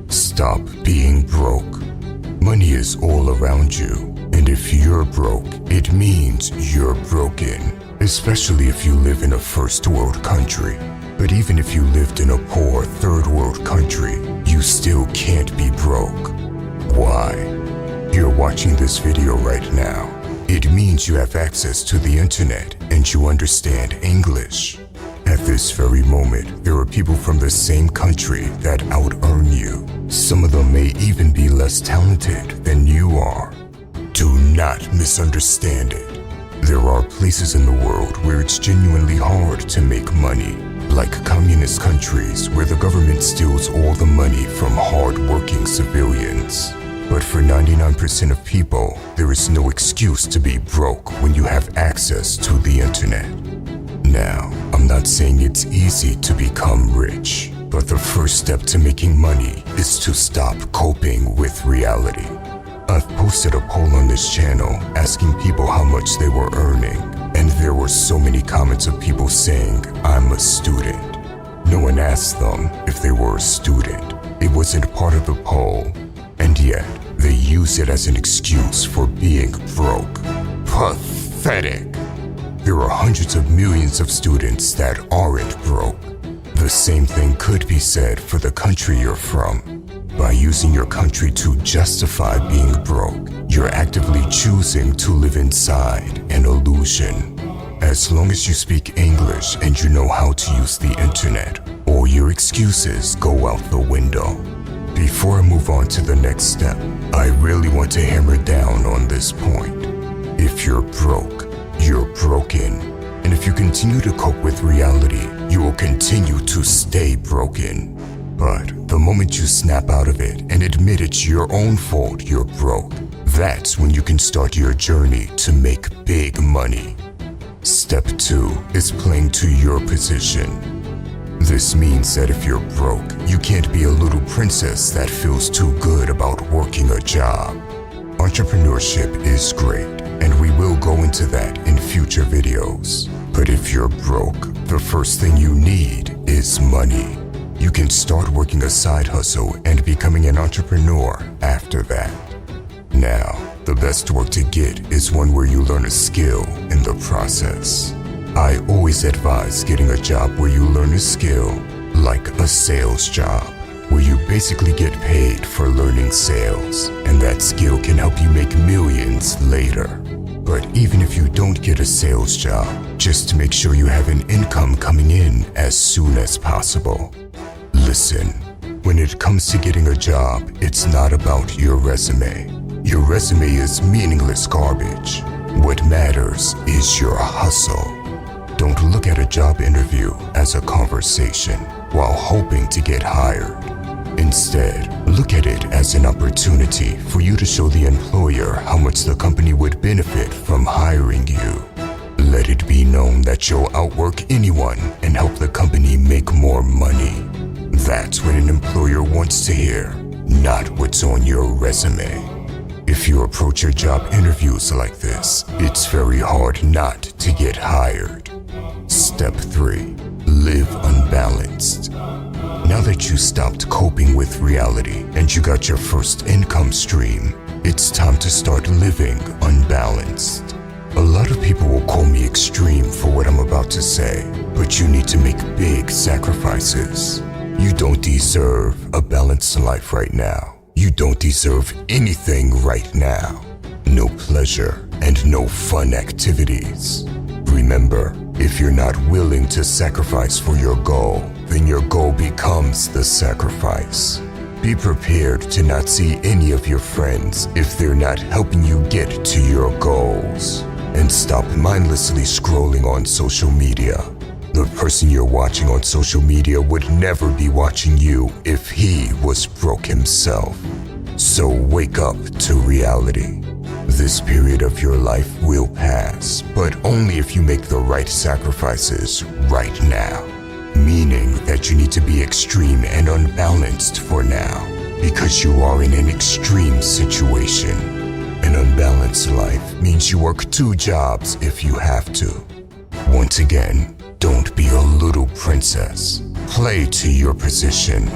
Stop being broke. Money is all around you, and if you're broke, it means you're broken, especially if you live in a first world country. But even if you lived in a poor third world country, you still can't be broke. Why? You're watching this video right now. It means you have access to the internet and you understand English. At this very moment, there are people from the same country that out-earn you. Some of them may even be less talented than you are. Do not misunderstand it. There are places in the world where it's genuinely hard to make money, like communist countries where the government steals all the money from hard-working civilians. But for 99% of people, there is no excuse to be broke when you have access to the internet. Now, I'm not saying it's easy to become rich, but the first step to making money is to stop coping with reality. I've posted a poll on this channel asking people how much they were earning, and there were so many comments of people saying, "I'm a student." No one asked them if they were a student. It wasn't part of the poll, and yet they use it as an excuse for being broke. Pathetic. There are hundreds of millions of students that aren't broke. The same thing could be said for the country you're from. By using your country to justify being broke, you're actively choosing to live inside an illusion. As long as you speak English and you know how to use the internet, all your excuses go out the window. Before I move on to the next step, I really want to hammer down on this point. If you're broke, you're broken. And if you continue to cope with reality, you will continue to stay broken. But the moment you snap out of it and admit it's your own fault you're broke, that's when you can start your journey to make big money. Step 2 is playing to your position. This means that if you're broke, you can't be a little princess that feels too good about working a job. Entrepreneurship is great, and we will go into that in future videos. But if you're broke, the first thing you need is money. You can start working a side hustle and becoming an entrepreneur after that. Now, the best work to get is one where you learn a skill in the process. I always advise getting a job where you learn a skill, like a sales job, where you basically get paid for learning sales, and that skill can help you make millions later. But even if you don't get a sales job, just make sure you have an income coming in as soon as possible. Listen, when it comes to getting a job, it's not about your resume. Your resume is meaningless garbage. What matters is your hustle. Don't look at a job interview as a conversation while hoping to get hired. Instead, look at it as an opportunity for you to show the employer how much the company would benefit from hiring you. Let it be known that you'll outwork anyone and help the company make more money. That's what an employer wants to hear, not what's on your resume. If you approach your job interviews like this, it's very hard not to get hired. Step 3. Live unbalanced. Now that you stopped coping with reality and you got your first income stream, it's time to start living unbalanced. A lot of people will call me extreme for what I'm about to say, but you need to make big sacrifices. You don't deserve a balanced life right now. You don't deserve anything right now. No pleasure and no fun activities. Remember, if you're not willing to sacrifice for your goal, then your goal becomes the sacrifice. Be prepared to not see any of your friends if they're not helping you get to your goals. And stop mindlessly scrolling on social media. The person you're watching on social media would never be watching you if he was broke himself. So wake up to reality. This period of your life will pass, but only if you make the right sacrifices right now. Meaning that you need to be extreme and unbalanced for now, because you are in an extreme situation. An unbalanced life means you work 2 jobs if you have to. Once again, don't be a little princess. Play to your position.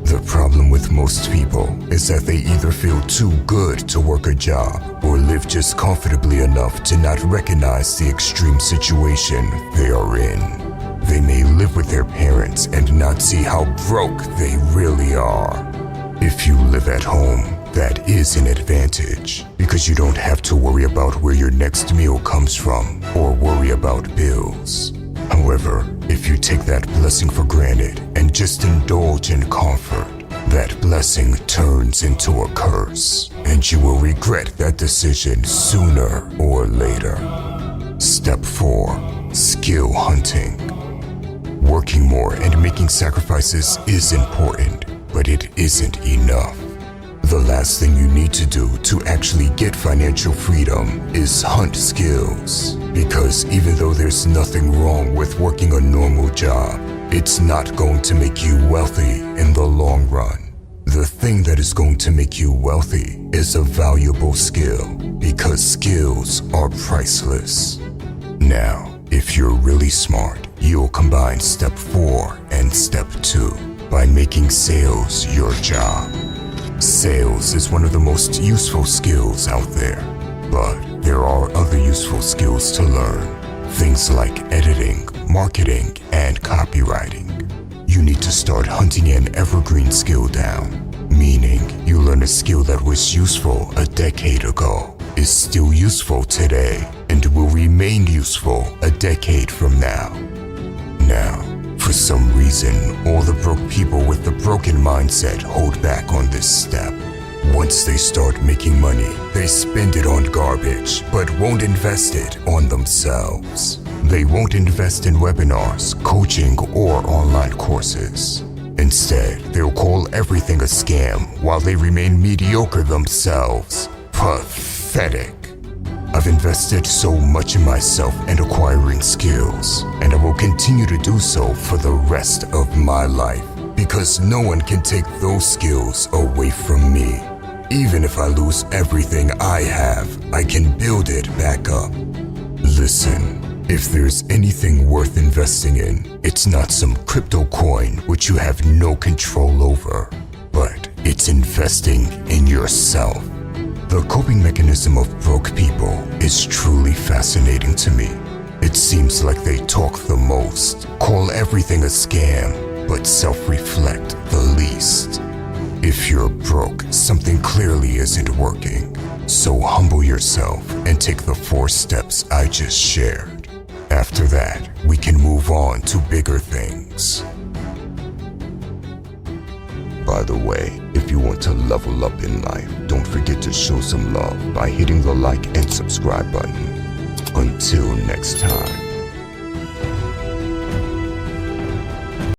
The problem with most people is that they either feel too good to work a job or live just comfortably enough to not recognize the extreme situation they are in. They may live with their parents and not see how broke they really are. If you live at home, that is an advantage because you don't have to worry about where your next meal comes from or worry about bills. However, if you take that blessing for granted and just indulge in comfort, that blessing turns into a curse, and you will regret that decision sooner or later. Step 4. Skill hunting. Working more and making sacrifices is important, but it isn't enough. The last thing you need to do to actually get financial freedom is hunt skills. Because even though there's nothing wrong with working a normal job, it's not going to make you wealthy in the long run. The thing that is going to make you wealthy is a valuable skill, because skills are priceless. Now, if you're really smart, you'll combine step 4 and step 2 by making sales your job. Sales is one of the most useful skills out there, but there are other useful skills to learn. Things like editing, marketing, and copywriting. You need to start hunting an evergreen skill down, meaning you learn a skill that was useful a decade ago, is still useful today, and will remain useful a decade from now. Now, for some reason, all the broke people with the broken mindset hold back on this step. Once they start making money, they spend it on garbage, but won't invest it on themselves. They won't invest in webinars, coaching, or online courses. Instead, they'll call everything a scam while they remain mediocre themselves. Pathetic. I've invested so much in myself and acquiring skills, and I will continue to do so for the rest of my life, because no one can take those skills away from me. Even if I lose everything I have, I can build it back up. Listen, if there's anything worth investing in, it's not some crypto coin which you have no control over, but it's investing in yourself. The coping mechanism of broke people is truly fascinating to me. It seems like they talk the most, call everything a scam, but self-reflect the least. If you're broke, something clearly isn't working. So humble yourself and take the 4 steps I just shared. After that, we can move on to bigger things. By the way, if you want to level up in life, don't forget to show some love by hitting the like and subscribe button. Until next time.